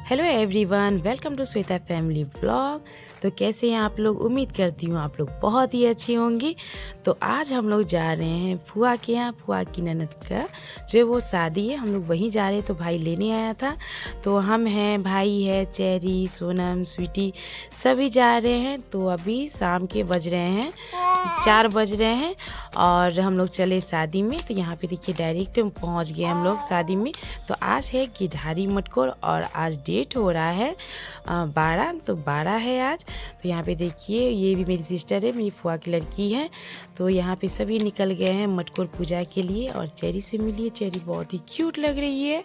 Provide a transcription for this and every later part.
Hello everyone, welcome to Shweta family vlog. तो कैसे हैं आप लोग? उम्मीद करती हूँ आप लोग बहुत ही अच्छी होंगी। तो आज हम लोग जा रहे हैं फुआ के यहाँ। फुआ की ननद का जो वो शादी है, हम लोग वहीं जा रहे हैं। तो भाई लेने आया था, तो हम हैं, भाई है, चेरी, सोनम, स्वीटी, सभी जा रहे हैं। तो अभी शाम के बज रहे हैं 4 बज रहे हैं और हम लोग चले शादी में। तो यहाँ पे देखिए डायरेक्ट पहुँच गए हम लोग शादी में। तो आज है गिधारी मटकोर और आज डेट हो रहा है 12, तो 12 है आज। तो यहाँ पे देखिए ये भी मेरी सिस्टर है, मेरी फुआ की लड़की है। तो यहाँ पे सभी निकल गए हैं मटकोर पूजा के लिए। और चेरी से मिलिए, चेरी बहुत ही क्यूट लग रही है।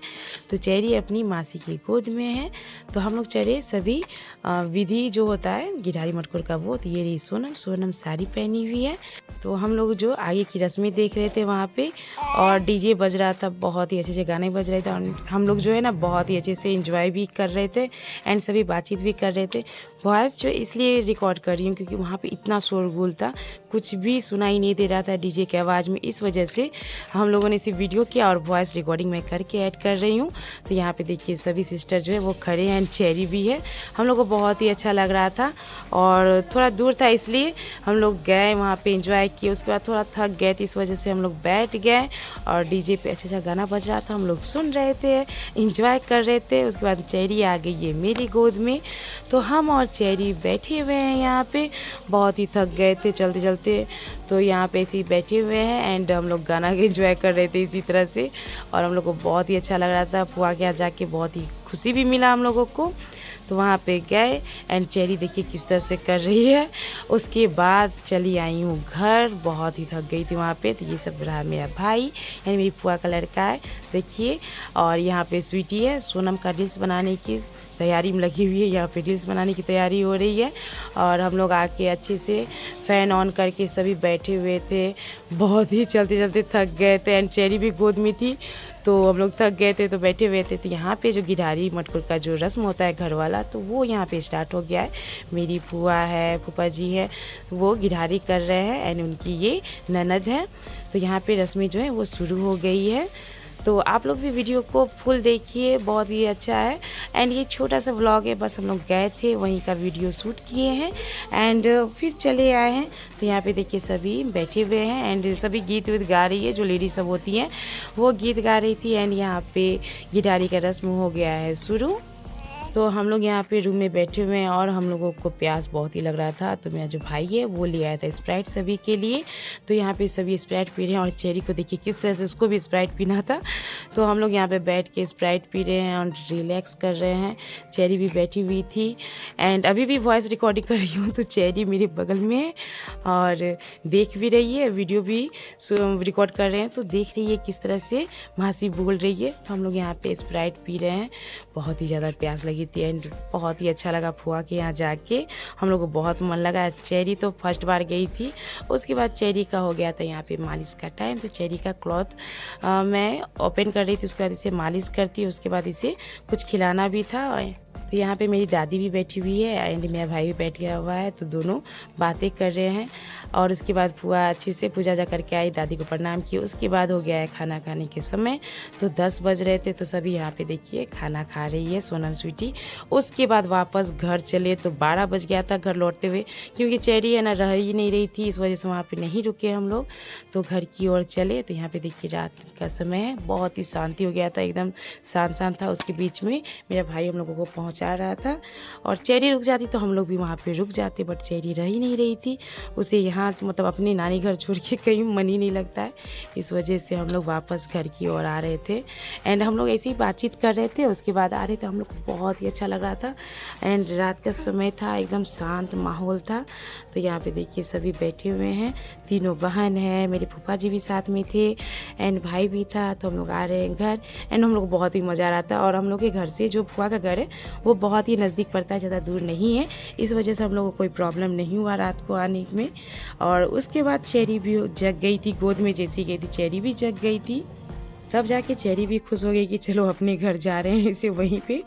तो चेरी अपनी मासी की गोद में है। तो हम लोग चले सभी विधि जो होता है गिधारी मटकोर का वो। तो ये रही सोनम, सोनम साड़ी पहनी हुई है। तो हम लोग जो आगे की रस्में देख रहे थे वहाँ पे, और डीजे बज रहा था, बहुत ही अच्छे से गाने बज रहे थे। और हम लोग जो है ना बहुत ही अच्छे से एंजॉय भी कर रहे थे एंड सभी बातचीत भी कर रहे थे। वॉइस जो इसलिए रिकॉर्ड कर रही हूँ क्योंकि वहाँ पे इतना शोरगुल था, कुछ भी सुनाई नहीं दे रहा था डीजे के आवाज़ में। इस वजह से हम लोगों ने इसे वीडियो किया और वॉइस रिकॉर्डिंग मैं करके ऐड कर रही हूँ। तो यहाँ पे देखिए सभी सिस्टर जो है वो खड़े हैं एंड चेरी भी है। हम लोग को बहुत ही अच्छा लग रहा था और थोड़ा दूर था इसलिए हम लोग गए वहाँ पे एंजॉय किए। उसके बाद थोड़ा थक गए तो इस वजह से हम लोग बैठ गए और डीजे पे अच्छा गाना बज रहा था, हम लोग सुन रहे थे, एंजॉय कर रहे थे। उसके बाद चेरी आ गई है मेरी गोद में। तो हम और चेरी बैठे हुए हैं यहाँ पे, बहुत ही थक गए थे चलते चलते। तो यहाँ पे ऐसे ही बैठे हुए हैं एंड हम लोग गाना एंजॉय कर रहे थे इसी तरह से। और हम लोग को बहुत ही अच्छा लग रहा था। फुआ के यहाँ जाके बहुत ही खुशी भी मिला हम लोगों को। तो वहाँ पे गए एंड चेरी देखिए किस तरह से कर रही है। उसके बाद चली आई हूँ घर, बहुत ही थक गई थी वहाँ पे। तो ये सब रहा मेरा भाई यानी मेरी फुआ का लड़का है देखिए। और यहाँ पे स्वीटी है, सोनम का रील्स बनाने की तैयारी में लगी हुई है। यहाँ पे रील्स बनाने की तैयारी हो रही है। और हम लोग आके अच्छे से फ़ैन ऑन करके सभी बैठे हुए थे। बहुत ही चलते चलते थक गए थे एंड चेरी भी गोद में थी, तो हम लोग थक गए थे तो बैठे हुए थे। तो यहाँ पे जो गिधारी मटकोर का जो रस्म होता है घर वाला, तो वो यहाँ पे स्टार्ट हो गया है। मेरी फुआ है, फूफा जी है, वो गिधारी कर रहे हैं एंड उनकी ये ननद है। तो यहाँ पे रस्में जो है वो शुरू हो गई है। तो आप लोग भी वीडियो को फुल देखिए, बहुत ही अच्छा है। एंड ये छोटा सा व्लॉग है, बस हम लोग गए थे वहीं का वीडियो शूट किए हैं एंड फिर चले आए हैं। तो यहाँ पे देखिए सभी बैठे हुए हैं एंड सभी गीत वीत गा रही है। जो लेडी सब होती हैं वो गीत गा रही थी एंड यहाँ पे गिटारी का रस्म हो गया है शुरू। तो हम लोग यहाँ पे रूम में बैठे हुए हैं और हम लोगों को प्यास बहुत ही लग रहा था। तो मेरा जो भाई है वो ले आया था स्प्राइट सभी के लिए। तो यहाँ पे सभी स्प्राइट पी रहे हैं और चेरी को देखिए किस तरह से उसको भी स्प्राइट पीना था। तो हम लोग यहाँ पे बैठ के स्प्राइट पी रहे हैं और रिलैक्स कर रहे हैं। चेरी भी बैठी हुई थी एंड अभी भी वॉइस रिकॉर्डिंग कर रही हूँ। तो चेरी मेरे बगल में है और देख भी रही है, वीडियो भी रिकॉर्ड कर रहे हैं। तो देख रही है किस तरह से मासी बोल रही है। तो हम लोग यहाँ पे स्प्राइट पी रहे हैं, बहुत ही ज़्यादा प्यास लगी थी एंड बहुत ही अच्छा लगा फुआ के यहाँ जाके। हम लोग को बहुत मन लगा। चेरी तो फर्स्ट बार गई थी, उसके बाद चेरी का हो गया था यहाँ पे मालिश का टाइम। तो चेरी का क्लॉथ मैं ओपन कर रही थी, उसके बाद इसे मालिश करती, उसके बाद इसे कुछ खिलाना भी था। तो यहाँ पे मेरी दादी भी बैठी हुई है एंड मेरा भाई भी बैठ गया हुआ है। तो दोनों बातें कर रहे हैं। और उसके बाद फुआ अच्छे से पूजा जा करके आई, दादी को प्रणाम किए। उसके बाद हो गया है खाना खाने के समय। तो 10 बज रहे थे, तो सभी यहाँ पे देखिए खाना खा रही है सोनम स्वीटी। उसके बाद वापस घर चले तो 12 बज गया था घर लौटते हुए, क्योंकि चेरी है ना रह ही नहीं रही थी, इस वजह से वहाँ पर नहीं रुके हम लोग। तो घर की ओर चले। तो यहाँ पर देखिए रात का समय है, बहुत ही शांति हो गया था, एकदम शांत शांत था। उसके बीच में मेरा भाई हम लोगों को पहुँचा रहा था और चेरी रुक जाती तो हम लोग भी वहाँ पे रुक जाते, बट चेरी रह ही नहीं रही थी। उसे यहाँ मतलब अपने नानी घर छोड़ के कहीं मन ही नहीं लगता है, इस वजह से हम लोग वापस घर की ओर आ रहे थे एंड हम लोग ऐसे ही बातचीत कर रहे थे। उसके बाद आ रहे थे, हम लोग को बहुत ही अच्छा लग रहा था एंड रात का समय था, एकदम शांत माहौल था। तो यहाँ पे देखिए सभी बैठे हुए हैं, तीनों बहन है, मेरे फूफा जी भी साथ में थे एंड भाई भी था। तो हम लोग आ रहे हैं घर एंड हम लोग को बहुत ही मज़ा आ रहा था। और हम लोग के घर से जो फुआ का घर है वो बहुत ही नज़दीक पड़ता है, ज़्यादा दूर नहीं है, इस वजह से हम लोग को कोई प्रॉब्लम नहीं हुआ रात को आने में। और उसके बाद चेरी भी जग गई थी, गोद में जैसी गई थी चेरी भी जग गई थी। तब जाके चेरी भी खुश हो गई कि चलो अपने घर जा रहे हैं, इसे वहीं पे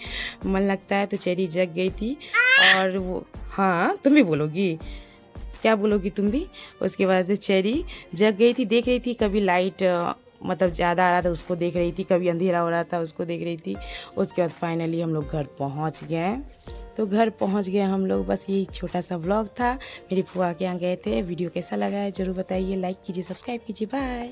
मन लगता है। तो चेरी जग गई थी और वो, हाँ तुम भी बोलोगी, क्या बोलोगी तुम भी? उसके बाद चेरी जग गई थी, देख रही थी कभी लाइट मतलब ज़्यादा आ रहा था उसको देख रही थी, कभी अंधेरा हो रहा था उसको देख रही थी। उसके बाद फाइनली हम लोग घर पहुंच गए। तो घर पहुंच गए हम लोग। बस यही छोटा सा व्लॉग था, मेरी फुआ के यहाँ गए थे। वीडियो कैसा लगा है ज़रूर बताइए, लाइक कीजिए, सब्सक्राइब कीजिए। बाय।